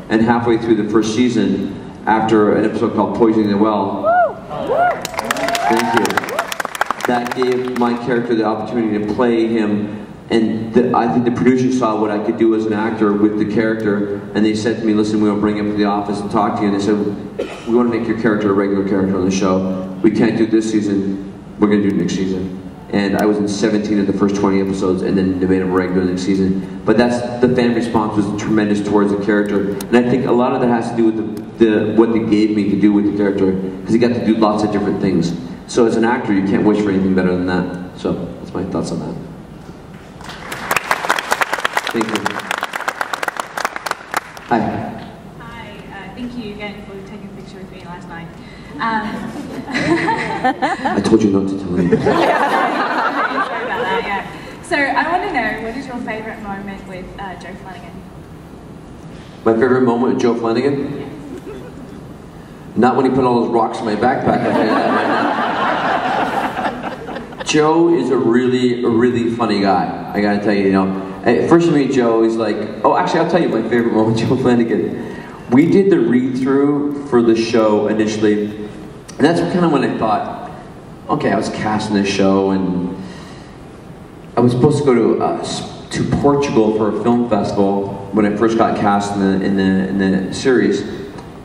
And halfway through the first season, after an episode called Poisoning the Well, thank you, that gave my character the opportunity to play him. And I think the producers saw what I could do as an actor with the character, and they said to me, listen, we'll bring him to the office and talk to you. And they said, we want to make your character a regular character on the show. We can't do it this season, we're going to do it next season. And I was in 17 of the first 20 episodes, and then they made him regular next season. But the fan response was tremendous towards the character. And I think a lot of that has to do with what they gave me to do with the character, because he got to do lots of different things. So as an actor, you can't wish for anything better than that. So that's my thoughts on that. Thank you. Hi. Hi, thank you again for taking a picture with me last night. I told you not to tell you. Sorry about that, yeah. So I want to know, what is your favourite moment with Joe Flanagan? My favorite moment with Joe Flanagan? Yes. Not when he put all those rocks in my backpack. I'll tell you that right now. Joe is a really funny guy. I gotta tell you, first you meet Joe, he's like, oh, actually, I'll tell you my favorite moment with Joe Flanagan. We did the read-through for the show initially, and that's kind of when I thought, okay, I was cast in this show, and I was supposed to go to Portugal for a film festival when I first got cast in the series,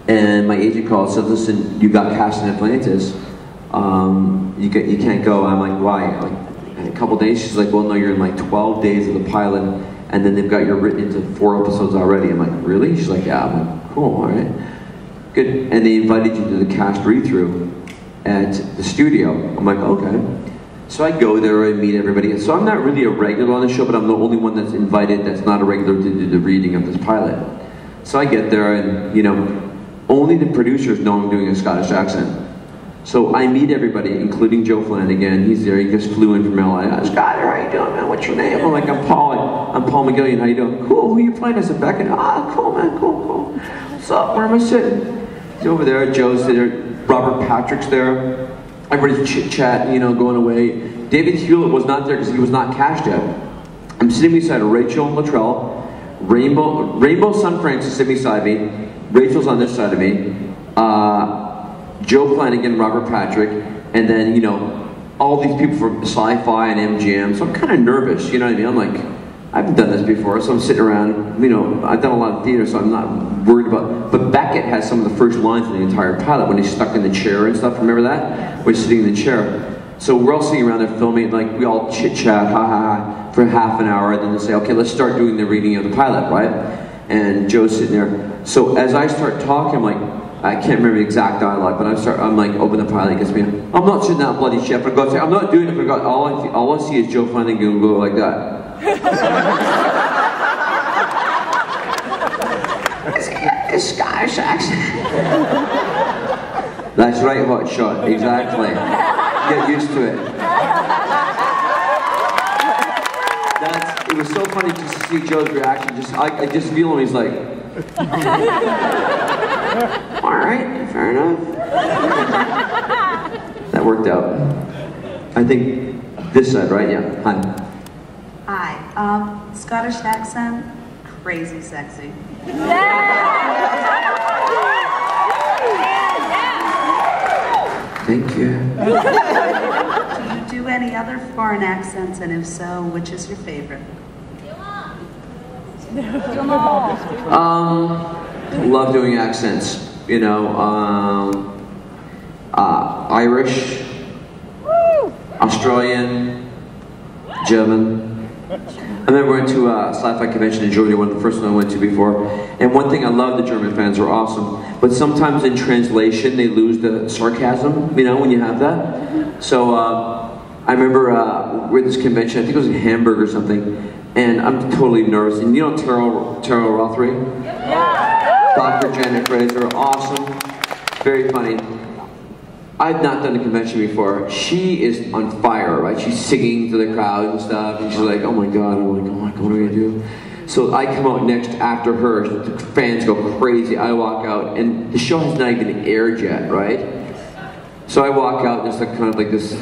and my agent called and said, listen, you got cast in Atlantis, you can't go. I'm like, why? Like, in a couple days, she's like, well, no, you're in like 12 days of the pilot, and then they've got you written into 4 episodes already. I'm like, really? She's like, yeah. I'm like, cool, all right. Good. And they invited you to the cast read-through at the studio. I'm like, okay. So I go there, I meet everybody. So I'm not really a regular on the show, but I'm the only one that's invited that's not a regular to do the reading of this pilot. So I get there, and only the producers know I'm doing a Scottish accent. So I meet everybody, including Joe Flanagan. He's there. He just flew in from LA. Scott, how you doing, man? What's your name? I'm like, I'm Paul McGillion. How you doing? Cool. Who you playing? I said, Beckett. Ah, cool, man. Cool. What's up? Where am I sitting? He's over there. Joe's there. Robert Patrick's there. Everybody's chit-chatting, going away. David Hewlett was not there because he was not cast yet. I'm sitting beside Rachel Luttrell, Rainbow Sun Francis sitting beside me. Rachel's on this side of me. Joe Flanagan, Robert Patrick, and then, all these people from Sci-Fi and MGM, so I'm kind of nervous, you know what I mean? I'm like, I haven't done this before, so I'm sitting around, I've done a lot of theater, so I'm not worried about, but Beckett has some of the first lines in the entire pilot, when he's stuck in the chair and stuff, remember that? When he's sitting in the chair. So we're all sitting around there filming, like, we all chit-chat, ha-ha, for half an hour, and then they say, okay, let's start doing the reading of the pilot, right? And Joe's sitting there. So as I start talking, I'm like, I can't remember the exact dialogue, but I'm like, open the pilot, he gets me, I'm not sitting that bloody shit, but God, I'm not doing it for God. All I see is Joe Flanagan go like that. It's Scottish accent. That's right, hot shot, exactly. Get used to it. It was so funny just to see Joe's reaction. I just feel him, he's like, all right, fair enough. That worked out. I think this side, right? Yeah, hi. Hi. Scottish accent, crazy sexy. Thank you. Do you do any other foreign accents, and if so, which is your favorite? Love doing accents. Irish, Australian, German. I remember going to a sci-fi convention in Germany, one of the first ones I went to before, and one thing I love, the German fans are awesome, but sometimes in translation they lose the sarcasm, when you have that. So I remember we're at this convention, I think it was in Hamburg or something, and I'm totally nervous. And Terrell Rothery? Yeah. Dr. Janet Fraser, awesome, very funny. I've not done a convention before. She is on fire, right? She's singing to the crowd and stuff, and she's like, oh my God, I'm like, oh my God, what am I gonna do? So I come out next after her, the fans go crazy, I walk out, and the show has not even aired yet, right? So I walk out, and it's like kind of like this.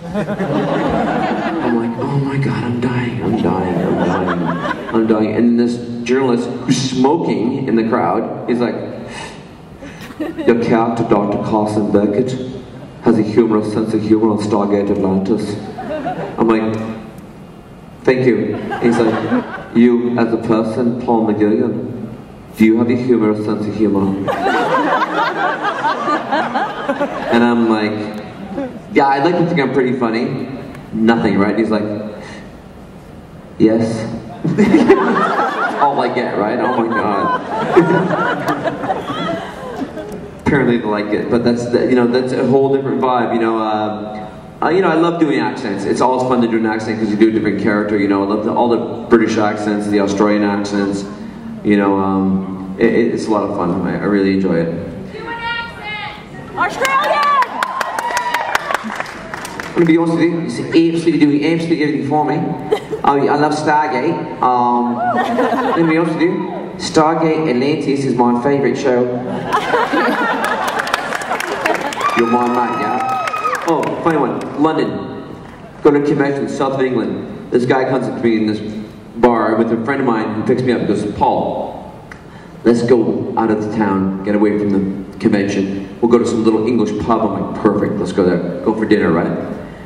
I'm like, oh my God, I'm dying. I'm dying. And this journalist who's smoking in the crowd, he's like, your character, Dr. Carson Beckett, has a humorous sense of humor on Stargate Atlantis. I'm like, thank you. He's like, you as a person, Paul McGillion, do you have a humorous sense of humor? And I'm like, yeah, I'd like to think I'm pretty funny. Nothing, right? He's like, yes. All I get, right? Oh my God. Apparently they like it, but that's that's a whole different vibe. I love doing accents. It's always fun to do an accent because you do a different character. I love all the British accents, the Australian accents. It's a lot of fun. I really enjoy it. Do an accent! Australian! I'm gonna be honest with you. He's absolutely doing absolutely everything for me. I love Stargate. Let me be honest with you. Stargate Atlantis is my favourite show. You're my mate, yeah? Oh, funny one. London. Got a convention, south of England. This guy comes up to me in this bar with a friend of mine who picks me up and goes, Paul, let's go out of the town, get away from the convention. We'll go to some little English pub. I'm like, perfect, let's go there. Go for dinner, right?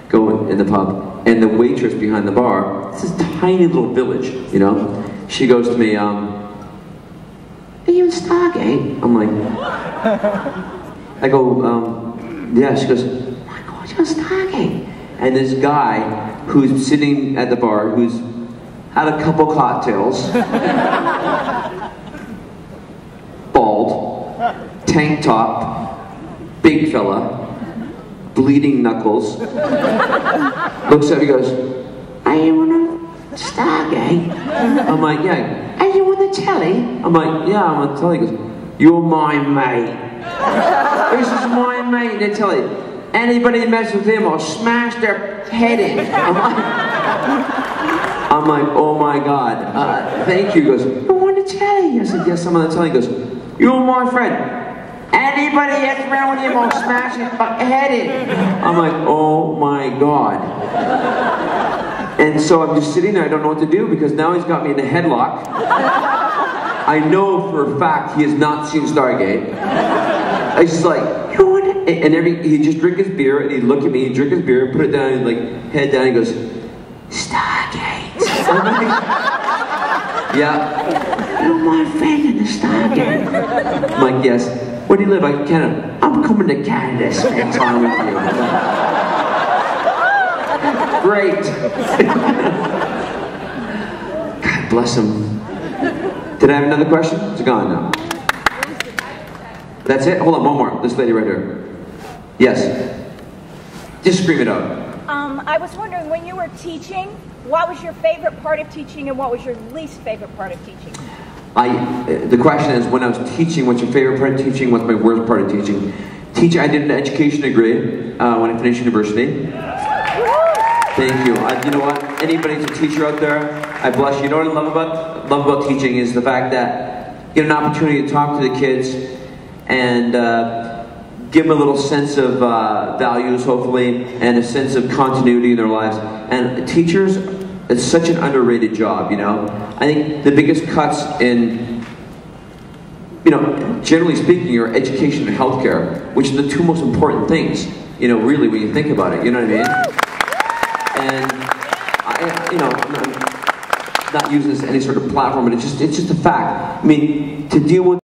Go in the pub. And the waitress behind the bar, it's this tiny little village, she goes to me, are you in Stargate? I'm like, I go, yeah. She goes, oh my God, you're in Stargate. And this guy who's sitting at the bar, who's had a couple cocktails, bald, tank top, big fella, bleeding knuckles, looks at me and goes, are you on a Stargate? I'm like, yeah. Are you on the telly? I'm like, yeah, I'm on the telly. He goes, you're my mate. This is my mate, they tell you. Anybody that messes with him, I'll smash their head in. I'm like, oh my God. Thank you. He goes, you're on the telly. I said, yes, I'm on the telly. He goes, you're my friend. Anybody that's around with him, I'll smash his head in. I'm like, oh my God. And so I'm just sitting there, I don't know what to do because now he's got me in a headlock. I know for a fact he has not seen Stargate. I was just like, and he'd just drink his beer and he'd look at me, he'd drink his beer, put it down, and like, head down, and he goes, Stargate. I'm like, yeah, you're my friend in the Stargate. I'm like, yes. Where do you live? Like, Canada. I'm coming to Canada to spend time with you. Great. God bless him. Did I have another question? It's gone now. That's it? Hold on, one more. This lady right here. Yes. Just scream it out. I was wondering, when you were teaching, what was your favorite part of teaching and what was your least favorite part of teaching? The question is, when I was teaching, what's your favorite part of teaching? What's my worst part of teaching? Teaching, I did an education degree when I finished university. Thank you. You know what? Anybody who's a teacher out there, I bless you. You know what I love about teaching is the fact that you get an opportunity to talk to the kids and give them a little sense of values, hopefully, and a sense of continuity in their lives. And teachers, it's such an underrated job, I think the biggest cuts in, generally speaking, are education and healthcare, which are the two most important things, really, when you think about it, you know what I mean? And I'm not using this as any sort of platform, but it's just a fact. I mean, to deal with